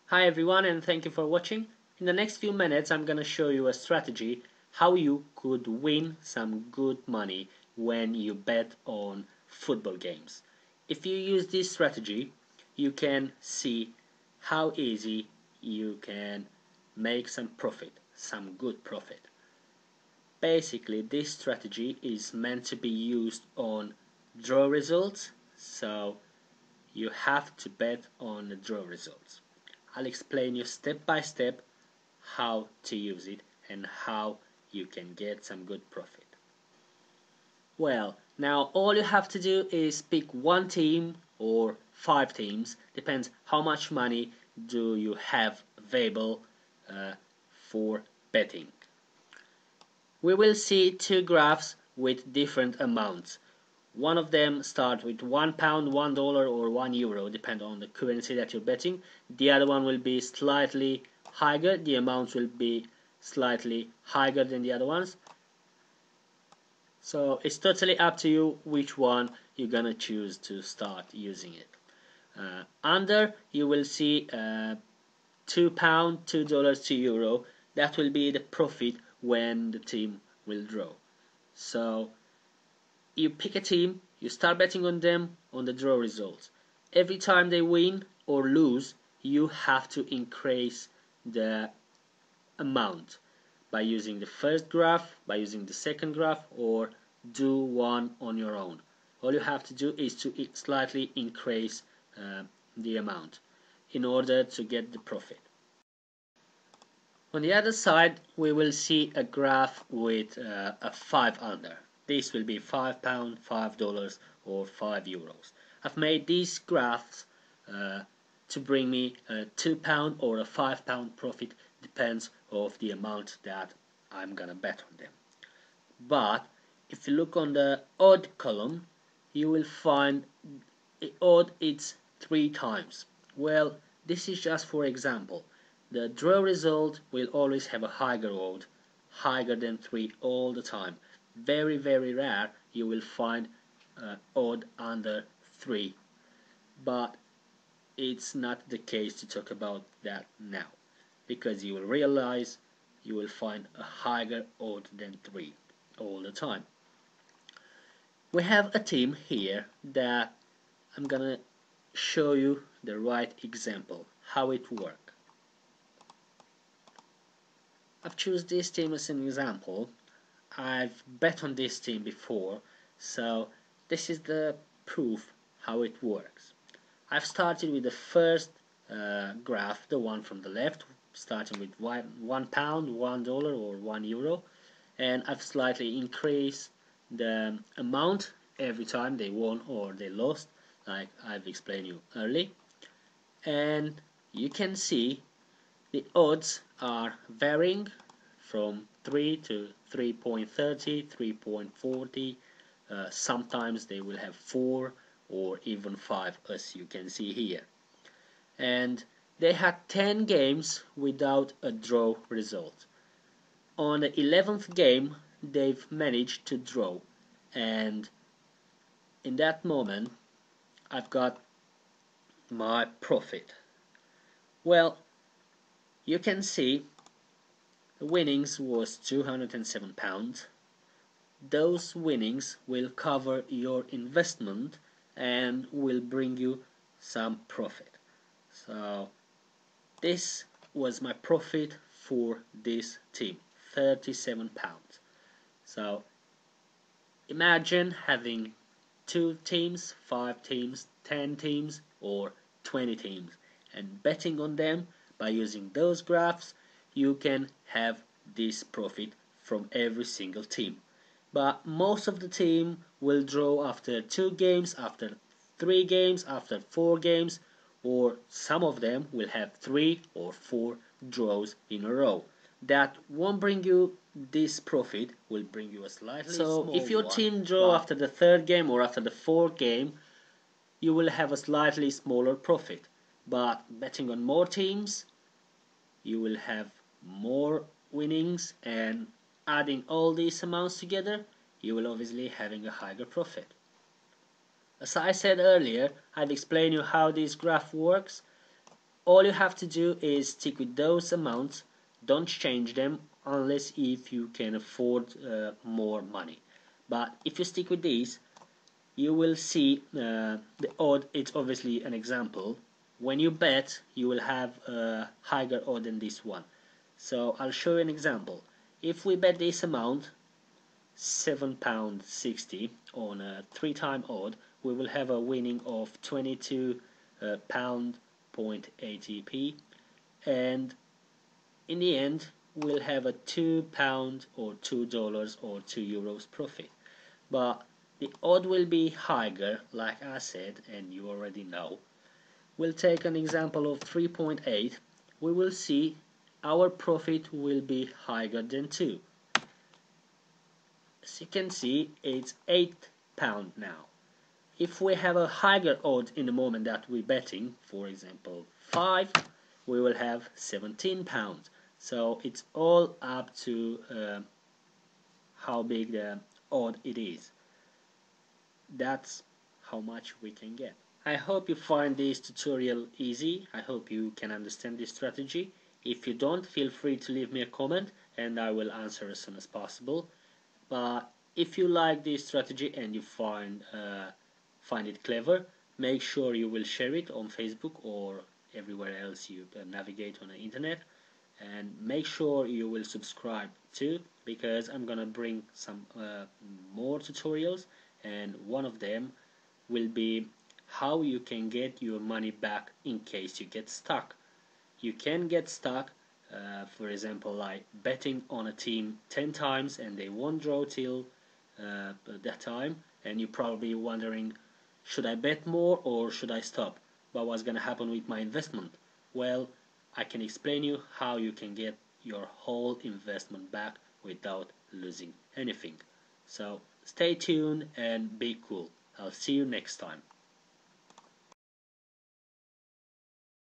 Hi everyone, and thank you for watching. In the next few minutes I'm gonna show you a strategy how you could win some good money when you bet on football games. If you use this strategy, you can see how easy you can make some profit, some good profit. Basically, this strategy is meant to be used on draw results, so you have to bet on the draw results. I'll explain you step by step how to use it and how you can get some good profit. Well, now all you have to do is pick one team or 5 teams, depends how much money do you have available for betting. We will see 2 graphs with different amounts. One of them starts with £1, $1 or €1, depending on the currency that you're betting. The other one will be slightly higher, the amounts will be slightly higher than the other ones. So it's totally up to you which one you're gonna choose to start using it. Under you will see £2, $2, €2. That will be the profit when the team will draw. So you pick a team, you start betting on them on the draw results. Every time they win or lose, you have to increase the amount by using the first graph, by using the second graph, or do one on your own. All you have to do is to slightly increase the amount in order to get the profit. On the other side, we will see a graph with a 5 under. This will be £5, $5, or €5. I've made these graphs to bring me a £2 or a £5 profit, depends of the amount that I'm gonna bet on them. But if you look on the odd column, you will find odd it's 3 times. Well, this is just for example. The draw result will always have a higher odd, higher than 3 all the time. Very rare you will find odd under 3, but it's not the case to talk about that now, because you will realize you will find a higher odd than 3 all the time. We have a team here that I'm gonna show you the right example, how it works. I've chosen this team as an example. I've bet on this team before, so this is the proof how it works. I've started with the first graph, the one from the left, starting with £1, $1 or €1, and I've slightly increased the amount every time they won or they lost, like I've explained you earlier. And you can see the odds are varying from 3 to 3.30, 3.40. Sometimes they will have 4 or even 5, as you can see here. And they had 10 games without a draw result. On the 11th game, they've managed to draw, and in that moment, I've got my profit. Well, you can see the winnings was £207. Those winnings will cover your investment and will bring you some profit. So this was my profit for this team, £37. So imagine having 2 teams, 5 teams, 10 teams, or 20 teams, and betting on them by using those graphs. You can have this profit from every single team. But most of the team will draw after 2 games, after 3 games, after 4 games, or some of them will have 3 or 4 draws in a row. That won't bring you this profit, will bring you a slightly small one. So if your team draw after the 3rd game or after the 4th game, you will have a slightly smaller profit. But betting on more teams, you will have more winnings, and adding all these amounts together, you will obviously having a higher profit. As I said earlier, I've explained you how this graph works. all you have to do is stick with those amounts. Don't change them unless if you can afford more money. But if you stick with these, you will see the odd. It's obviously an example. When you bet, you will have a higher odd than this one. So I'll show you an example. If we bet this amount, £7.60 on a 3-time odd, we will have a winning of £22.80p, and in the end we'll have a £2 or $2 or €2 profit. But the odd will be higher, like I said, and you already know. We'll take an example of 3.8. We will see our profit will be higher than 2. As you can see, it's £8 now. If we have a higher odd in the moment that we're betting, for example 5, we will have £17. So it's all up to how big the odd it is. That's how much we can get. I hope you find this tutorial easy. I hope you can understand this strategy. If you don't, feel free to leave me a comment and I will answer as soon as possible. But if you like this strategy and you find it clever, make sure you will share it on Facebook or everywhere else you navigate on the internet, and make sure you will subscribe too, because I'm gonna bring some more tutorials, and one of them will be how you can get your money back in case you get stuck. You can get stuck, for example, like betting on a team 10 times and they won't draw till that time, and you're probably wondering, should I bet more or should I stop? But what's gonna happen with my investment? Well, I can explain you how you can get your whole investment back without losing anything. So stay tuned and be cool. I'll see you next time.